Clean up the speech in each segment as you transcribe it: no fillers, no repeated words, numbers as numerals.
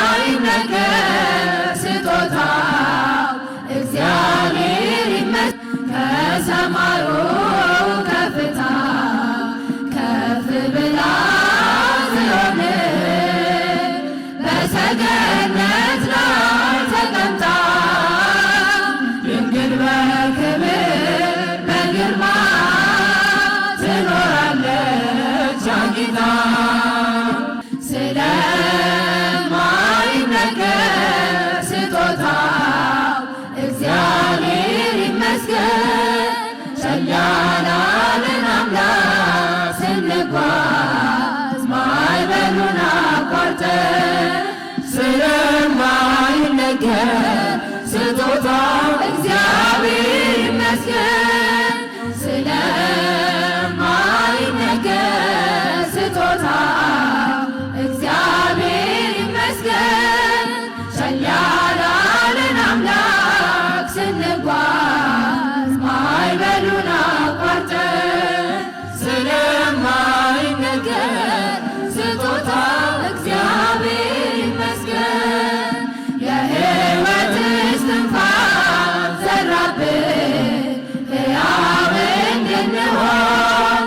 ስለማይነገር ስጦታው እግዚአብሔር ይመስገን። ከሰማዩ ከፍታ ከፍ ብላ ጽዮን በሰገነት ላይ ተቀምጣ ድንግል በክብር በግርማ ትኖራለች አጊጣ። ስለማይነገር ስጦታው እግዚአብሔር ይመስገን። ቸል ያላለን አምላክ ስንጓዝ ማዕበሉን አቋርጠን ስለማይነገር ስጦታው እግዚአብሔር ይመስገን። ስለማይነገር ስጦታው እግዚአብሔር ይመስገን። ቸል ያላለን አምላክ ስንጓዝ ማዕበሉን አቋርጠን ስለማይነገር ስጦታው እግዚአብሔር ይመስገን። የሕይወት እስትንፋስ ዘራብን ሕያው እንድንሆን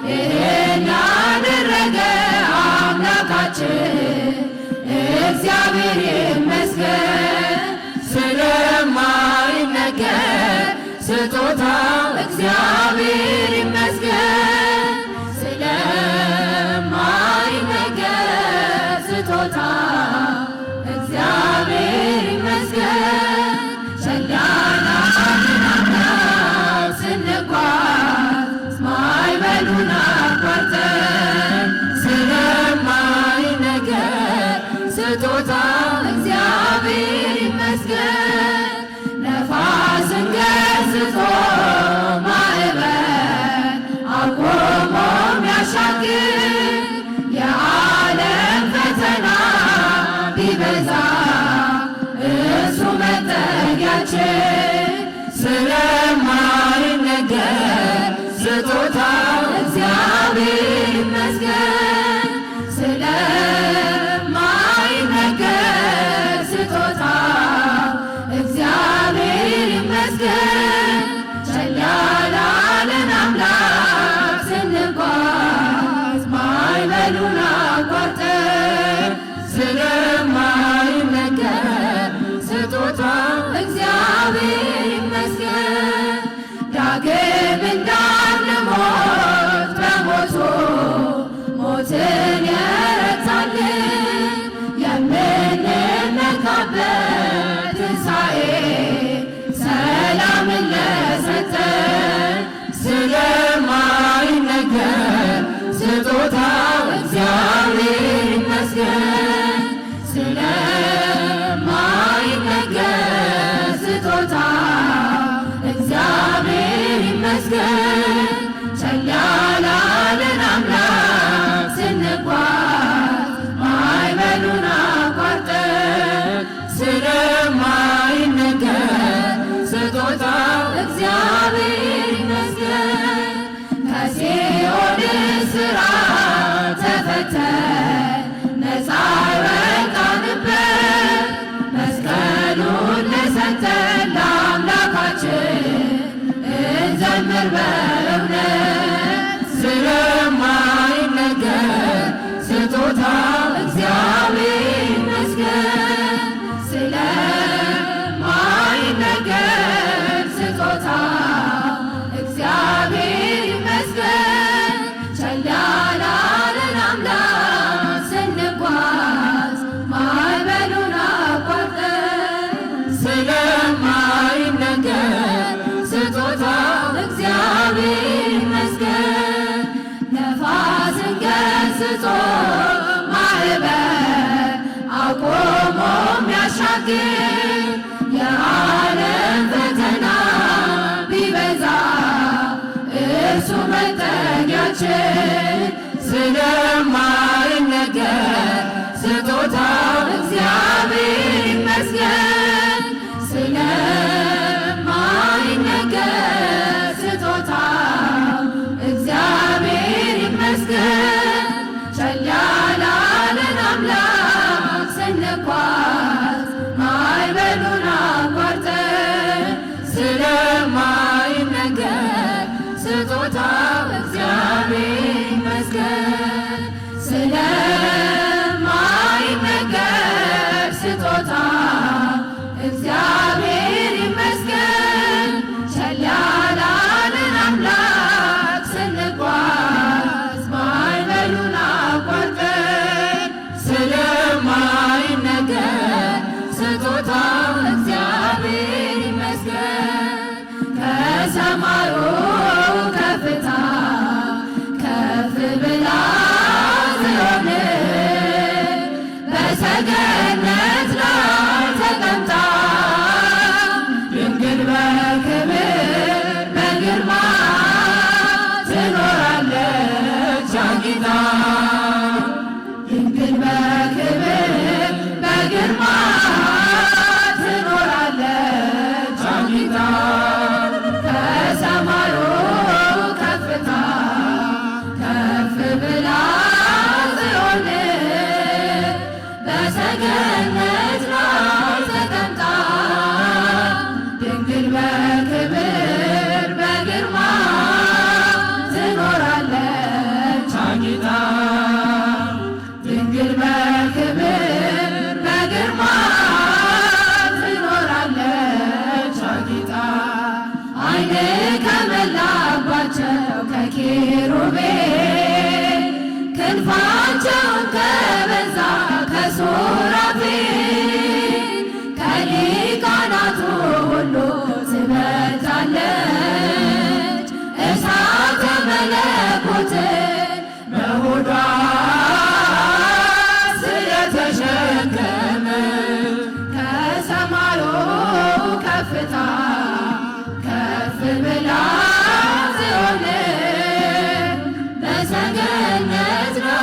ይህን ያደረገ አምላካችን እግዚአብሔር ይመስገን። ስለማይነገር ስጦታው እግዚአብሔር ይመስገን። ስለማይነገር ስጦታው እግዚአብሔር ይመስገን። ቸል ያላለን አምላክ ስንጓዝ ማዕበሉን አቋርጠን ስለማይነገር ስጦታው እግዚአብሔር ይመስገን። ነፋስን ገስጾ ማዕበል አቆሞ የሚያሻግር የዓለም ፈተና ቢበዛ እሱ መጠጊያችን። ስለማይነገር ስጦታው እግዚአብሔር ይመስገን። ስለማይነገር ስጦታው እግዚአብሔር ይመስገን። ቸል ያላለን አምላክ ስንጓዝ ማዕበሉን አቋርጠን ስለማይነገር ስጦታው እግዚአብሔር ይመስገን። ዳግም እንዳንሞት በሞቱ ሞትን የረታልን የምንመካበት ትንሣኤ ሰላምን ለሰጠን ስለማይነገር ስጦታው እግዚአብሔር ይመስገን። ስለማይነገር ስጦታው እግዚአብሔር ይመስገን። ቸል ያላለን አምላክ ስንጓዝ ማዕበሉን አቋርጠን ስለማይነገር ስጦታው እግዚአብሔር ይመስገን። ከሲኦል እስራት ተፈተን ነፃ ወጣንበት መስቀሉን ለሰጠን ለአምላካችን እንዘምር በእውነት። ስለማይነገር ስጦታው እግዚአብሔር ይመስገን። ስለማይነገር ስጦታው እግዚአብሔር ይመስገን። ቸል ያላለን አምላክ ስንጓዝ ማዕበሉን አቋርጠን ስለማይነገር ስጦታው እግዚአብሔር ይመስገን። ነፋስን ገስጾ ማዕበል አቆሞ የሚያሻግር የዓለም ፈተና ቢበዛ እርሱ መጠጊያችን። ስለማይነገር ስጦታው እግዚአብሔር ይመስገን። ስለማይነገር ስጦታው እግዚአብሔር ይመስገን። ቸል ያላለን ከሰማዩ ከፍታ ከፍ ብላ ጽዮን በሰገነት ላይ ተቀምጣ ድንግል በክብር በግርማ ትኖራለች አጊጣ። ድንግል በክብር በግርማ ትኖራለች አጊጣ። ከሰማዩ ከፍታ ከፍ ብላ ጽዮን በሰገነት ላይ ተቀምጣ ድንግል በክብር በግርማ ትኖራለች አጊጣ። ድንግል በክብር በግርማ ትኖራለች አጊጣ። ዓይን ከመላባቸው ከኪሩቤል ክንፋቸውን ከበዛ ከሱራፌል ከሊቃናቱ ሁሉ ትበልጣለች እሳተ መለኮትን በሆዷ ስለተሸከመች ከሰማዩ ከፍታ ከፍ ብላ ጽዮን በሰገነት ላይ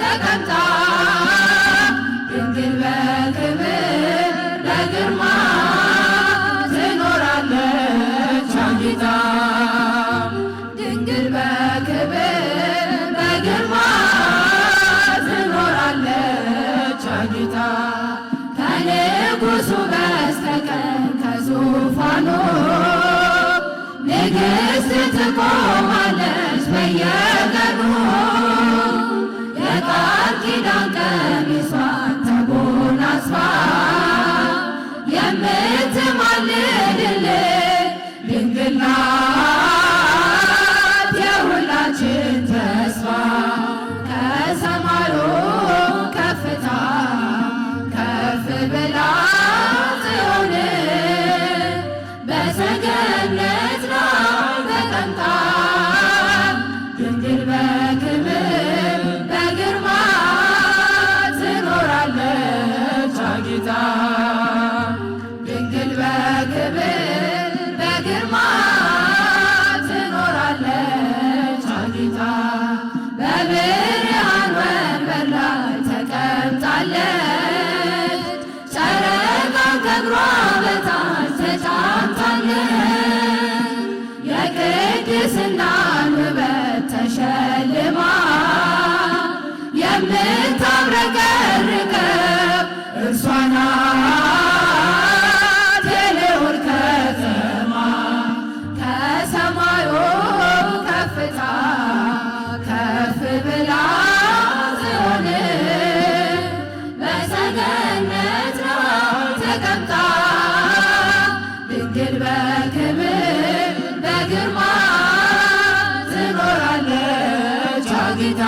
ተቀምጣ ድንግል በክብር በግርማ ትኖራለች አጊጣ። ድንግል በክብር በግርማ ትኖራለች አጊጣ። ከንጉሡ በስተቀር ከዙፋኑ ንግሥት ትቆማለች በየቀኑ የቃል ኪዳን ቀሚሷን ተጎናጽፋ የምትማልድልን ድንግል ናት የሁላችን ተስፋ። ከሰማዩ ከፍታ ከፍ ብላ ጽዮን በሰገነት ላይ ተቀምጣ ድንግል በክብር በግርማ ትኖራለች አጊጣ። ድንግል በክብር በግርማ ትኖራለች አጊጣ። በብርሃን ወንበር ላይ ተቀምጣለች ጨረቃን ከእግሯ በታች ተጫምታለች የቅድስናን ውበት ተሸልማ የምታብረቀርቀው እርሷ ናት የልዑል ከተማ። ከሰማዩ ከፍታ ከፍ ብላ ጽዮን በሰገነት ላይ ተቀምጣ ድንግል በክብር በግርማ ትኖራለች አጊጣ።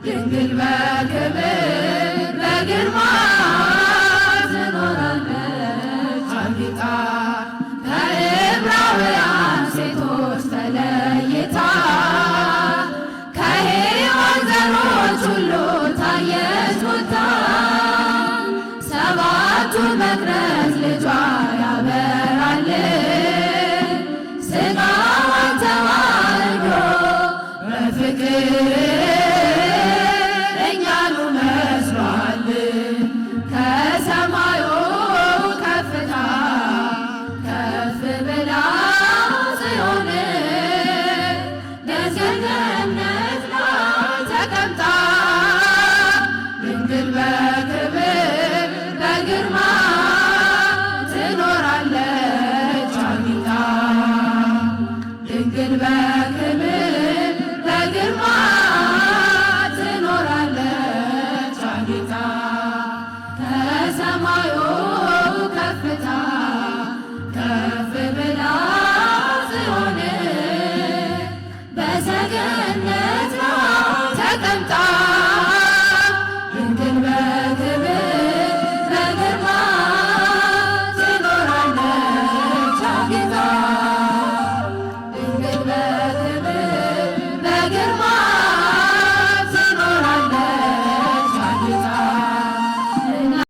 ድንግል በክብር በግርማ ትኖራለች አጊጣ። ከዕብራውያን ሴቶች ተለይታ ከሔዋን ዘሮች ሁሉ ታየች ጎልታ ሰባቱ መቅረዝ ልጇ ያበራል ሥጋዋን ተዋህዶ በፍቅር እኛኑ መስሏል። ከሰማዩ ከፍታ ከፍ ብላ ጽዮን በሰገነት ላይ ተቀምጣ ድንግል